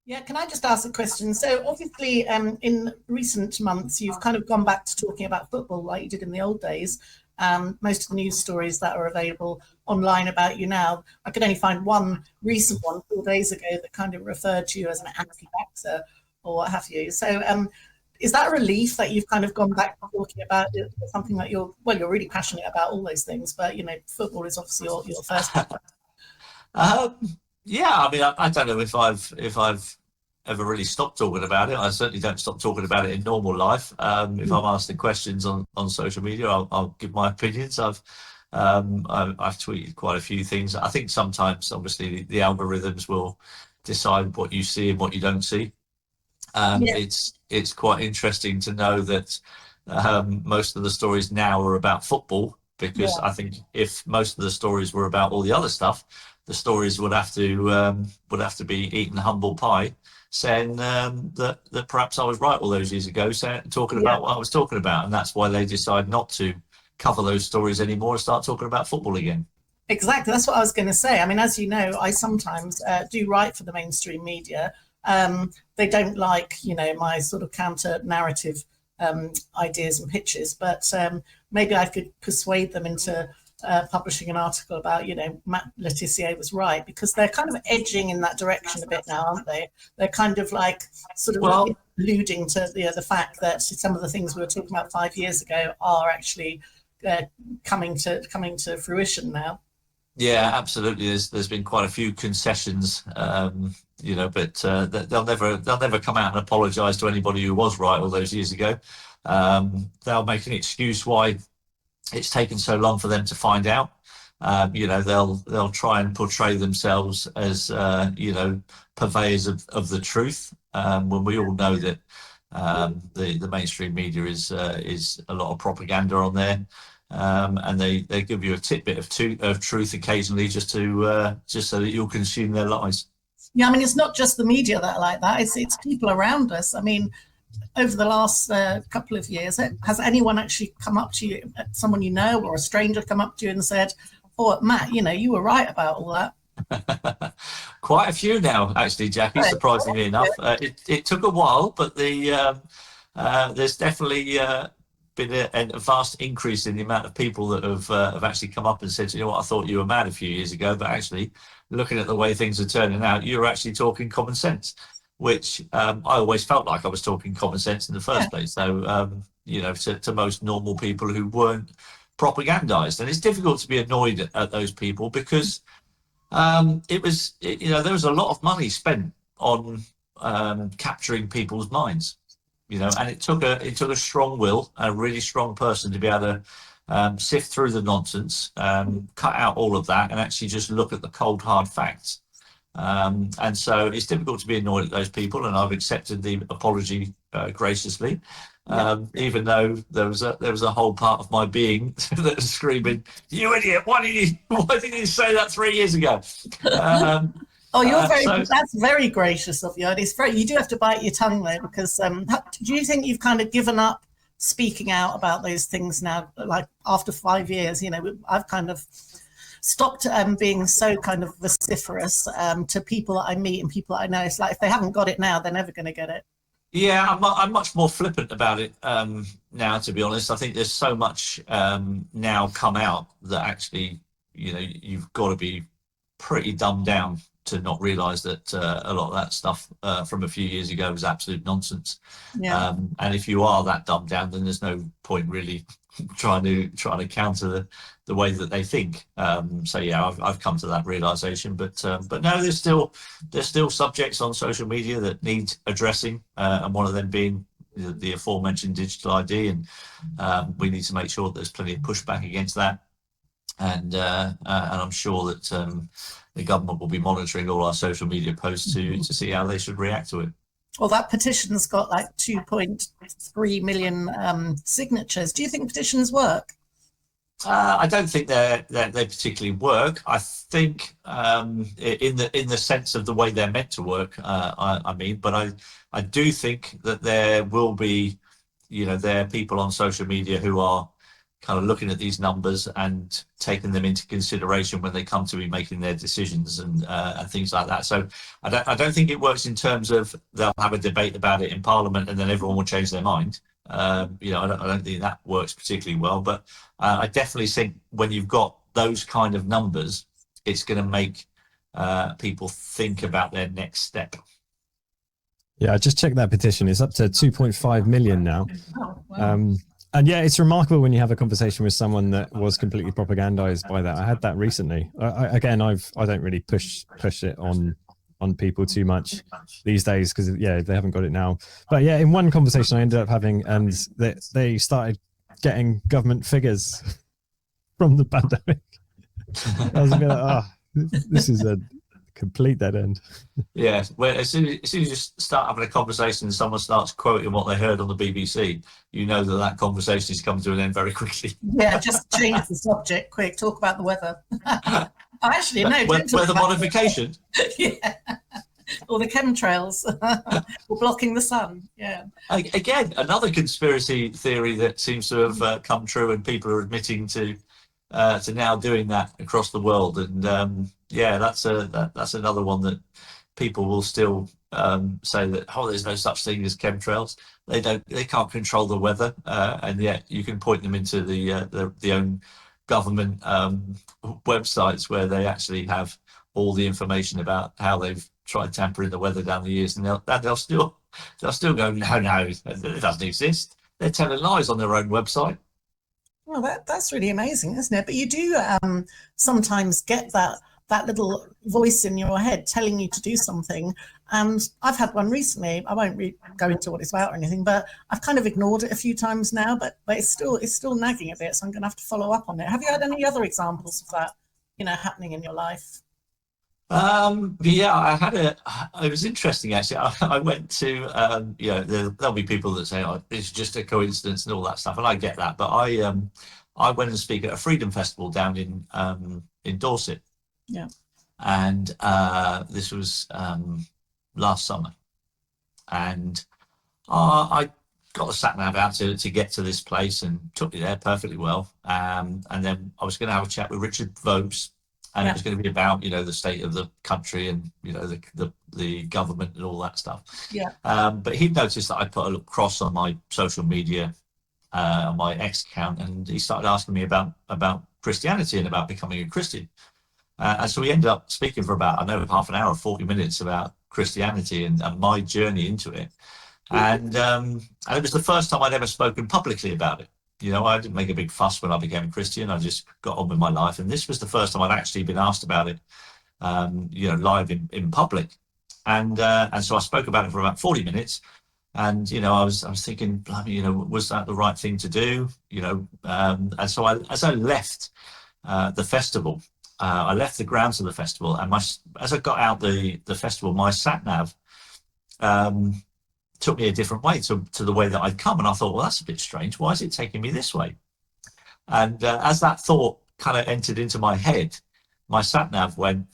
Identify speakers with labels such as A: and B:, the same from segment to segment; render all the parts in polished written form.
A: Yeah, can I just ask a question? So obviously, in recent months, you've kind of gone back to talking about football like you did in the old days. Most of the news stories that are available online about you now, I could only find one recent one 4 days ago that kind of referred to you as an anti-vaxxer or what have you. So is that a relief that you've kind of gone back to talking about something that you're really passionate about all those things, but football is obviously your first.
B: Um, yeah, I mean, I don't know if I've ever really stopped talking about it. I certainly don't stop talking about it in normal life. If I'm asking questions on social media, I'll give my opinions. I've tweeted quite a few things. I think sometimes, obviously, the algorithms will decide what you see and what you don't see.
A: Yeah,
B: It's quite interesting to know that most of the stories now are about football, because
A: yeah.
B: I think if most of the stories were about all the other stuff, the stories would have to be eating humble pie, saying that perhaps I was right all those years ago, talking
A: Yeah.
B: about what I was talking about, and that's why they decide not to cover those stories anymore and start talking about football again.
A: Exactly. That's what I was going to say. I mean, as you know, I sometimes do write for the mainstream media. They don't like, my sort of counter narrative ideas and pitches, but maybe I could persuade them into publishing an article about, Matt Letitia was right, because they're kind of edging in that direction a bit now, aren't they? They're kind of like sort of
B: Well,
A: alluding to the fact that some of the things we were talking about 5 years ago are actually coming to fruition now.
B: yeah, absolutely. There's been quite a few concessions, but they'll never come out and apologise to anybody who was right all those years ago. They'll make an excuse why it's taken so long for them to find out. They'll try and portray themselves as purveyors of the truth, when we all know that the mainstream media is a lot of propaganda on there. And they give you a tidbit of truth occasionally, just so that you'll consume their lies.
A: Yeah, I mean, it's not just the media that are like that. It's people around us. I mean, over the last couple of years, has anyone actually come up to you, someone you know, or a stranger come up to you and said, "Oh, Matt, you were right about all that"?
B: Quite a few now, actually, Jackie.
A: Right.
B: Surprisingly enough, it took a while, but there's definitely been a vast increase in the amount of people that have actually come up and said, you know what, I thought you were mad a few years ago, but actually, looking at the way things are turning out, you're actually talking common sense, which I always felt like I was talking common sense in the
A: Yeah,
B: first place. So, to most normal people who weren't propagandized, and it's difficult to be annoyed at those people because there was a lot of money spent on capturing people's minds, and it took a strong will, a really strong person to be able to sift through the nonsense, cut out all of that, and actually just look at the cold hard facts. And so it's difficult to be annoyed at those people, and I've accepted the apology graciously,
A: yeah.
B: even though there was a whole part of my being that was screaming, "You idiot! Why didn't you say that 3 years ago?" Um,
A: Oh,
B: so
A: that's very gracious of you. And it's very, you do have to bite your tongue though, because do you think you've kind of given up speaking out about those things now? Like after 5 years, I've kind of stopped being so kind of vociferous to people that I meet and people that I know. It's like if they haven't got it now, they're never going to get it.
B: yeah, I'm much more flippant about it now. To be honest, I think there's so much now come out that actually, you've got to be pretty dumbed down to not realise that a lot of that stuff from a few years ago was absolute nonsense.
A: Yeah.
B: And if you are that dumbed down, then there's no point really trying to counter the way that they think. So yeah, I've come to that realization. But no, there's still subjects on social media that need addressing, and one of them being the aforementioned digital ID, and we need to make sure that there's plenty of pushback against that. And I'm sure that the government will be monitoring all our social media posts to see how they should react to it.
A: Well, that petition's got like 2.3 million signatures. Do you think petitions work?
B: I don't think they particularly work. I think in the sense of the way they're meant to work. I mean, but I do think that there will be, there are people on social media who are kind of looking at these numbers and taking them into consideration when they come to be making their decisions and things like that. So I don't think it works in terms of they'll have a debate about it in Parliament and then everyone will change their mind. I don't think that works particularly well, but I definitely think when you've got those kind of numbers, it's going to make people think about their next step.
C: Yeah, I just checked that petition. It's up to 2.5 million now.
A: Oh, wow.
C: And yeah, it's remarkable when you have a conversation with someone that was completely propagandized by that. I had that recently. I don't really push it on people too much these days because they haven't got it now. But yeah, in one conversation I ended up having, and they started getting government figures from the pandemic. I was a bit like, this is a complete dead end.
B: Yeah, well, as soon as you start having a conversation and someone starts quoting what they heard on the BBC, you know that conversation is coming to an end very quickly.
A: Yeah, just change the subject quick. Talk about the weather. Actually, no.
B: Weather modification.
A: Yeah. Or the chemtrails. Or blocking the sun. Yeah.
B: Again, another conspiracy theory that seems to have come true, and people are admitting to now doing that across the world. And that's another one that people will still say that there's no such thing as chemtrails. They can't control the weather, and yet you can point them into the own government websites where they actually have all the information about how they've tried tampering the weather down the years, and they'll still go, no, it doesn't exist. They're telling lies on their own website.
A: Well, that's really amazing, isn't it? But you do sometimes get that little voice in your head telling you to do something. And I've had one recently. I won't go into what it's about or anything, but I've kind of ignored it a few times now. But it's still nagging a bit, so I'm going to have to follow up on it. Have you had any other examples of that, happening in your life?
B: I had it was interesting actually. I went to there'll be people that say, it's just a coincidence and all that stuff, and I get that, but I went and speak at a freedom festival down in Dorset.
A: Yeah.
B: And this was last summer, and I got the sat nav out to get to this place and took me there perfectly well, and then I was going to have a chat with Richard Vobes. And it was going to be about, the state of the country and, the government and all that stuff.
A: Yeah.
B: But he noticed that I put a little cross on my social media, on my X account, and he started asking me about Christianity and about becoming a Christian. And so we ended up speaking for about, half an hour, 40 minutes about Christianity and my journey into it. And it was the first time I'd ever spoken publicly about it. I didn't make a big fuss when I became a Christian. I just got on with my life. And this was the first time I'd actually been asked about it, live in public. And so I spoke about it for about 40 minutes. And, I was thinking, blimey, was that the right thing to do? And so as I left the festival, I left the grounds of the festival. And as I got out the festival, my sat nav took me a different way to the way that I'd come. And I thought, well, that's a bit strange. Why is it taking me this way? And as that thought kind of entered into my head, my sat nav went,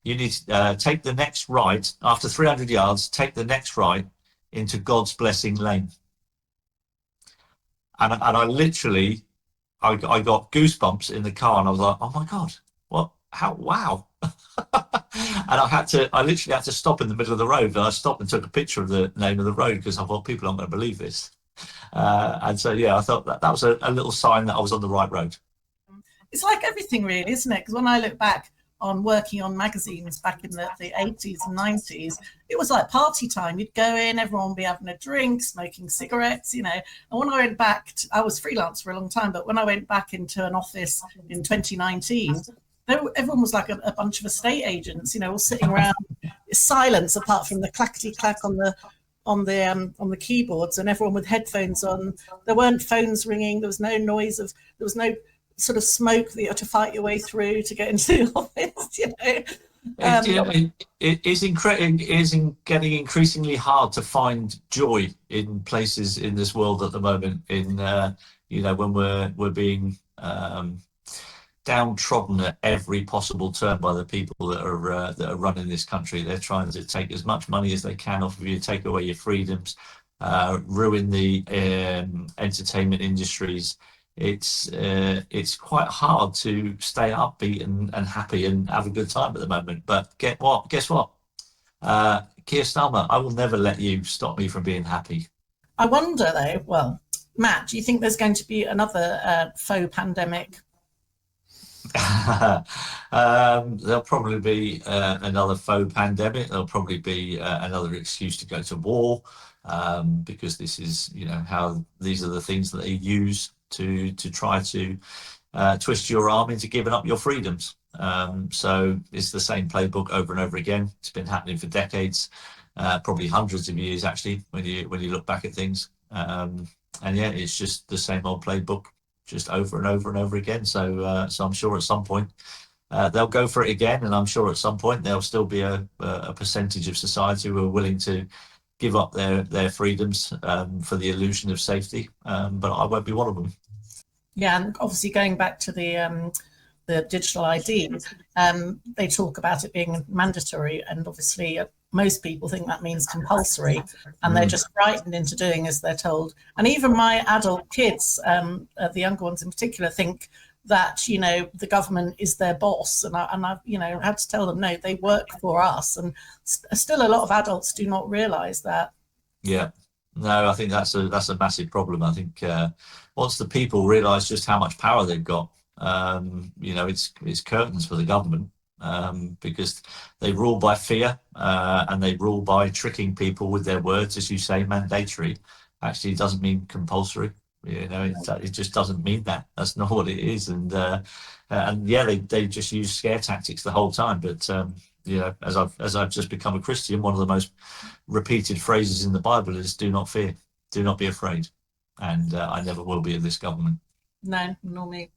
B: you need to take the next right. After 300 yards, take the next right into God's Blessing Lane. And I literally, I got goosebumps in the car, and I was like, oh my God, what? How? Wow. And I literally had to stop in the middle of the road. And I stopped and took a picture of the name of the road because I thought people aren't going to believe this. And so, I thought that was a little sign that I was on the right road.
A: It's like everything really, isn't it? Because when I look back on working on magazines back in the 80s and 90s, it was like party time. You'd go in, everyone would be having a drink, smoking cigarettes, And when I went back, I was freelance for a long time, but when I went back into an office in 2019, everyone was like a bunch of estate agents, all sitting around, silence apart from the clackety clack on the keyboards, and everyone with headphones on. There weren't phones ringing. There was no noise there was no sort of smoke that you had to fight your way through to get into the office.
B: It is getting increasingly hard to find joy in places in this world at the moment. When we're being downtrodden at every possible turn by the people that are running this country. They're trying to take as much money as they can off of you, take away your freedoms, ruin the entertainment industries, it's quite hard to stay upbeat and happy and have a good time at the moment. But guess what? Keir Starmer, I will never let you stop me from being happy.
A: I wonder though, well, Matt, do you think there's going to be another faux pandemic?
B: There'll probably be another faux pandemic. There'll probably be another excuse to go to war, because this is, how these are the things that they use to try to twist your arm into giving up your freedoms. So it's the same playbook over and over again. It's been happening for decades, probably hundreds of years actually, when you look back at things. And yeah, it's just the same old playbook, just over and over and over again. So I'm sure at some point they'll go for it again, and I'm sure at some point there'll still be a percentage of society who are willing to give up their freedoms for the illusion of safety. But I won't be one of them.
A: Yeah, and obviously going back to the digital ID, they talk about it being mandatory, and obviously most people think that means compulsory, and they're just frightened into doing as they're told. And even my adult kids, the younger ones in particular, think that the government is their boss, and I've had to tell them no, they work for us, and still a lot of adults do not realise that.
B: Yeah, no, I think that's a massive problem. I think once the people realise just how much power they've got, it's curtains for the government, because they rule by fear, and they rule by tricking people with their words. As you say, mandatory actually doesn't mean compulsory. It just doesn't mean that. That's not what it is. And yeah, they just use scare tactics the whole time. But as I've just become a Christian, one of the most repeated phrases in the Bible is "Do not fear, do not be afraid," and I never will be of this government.
A: No, nor me.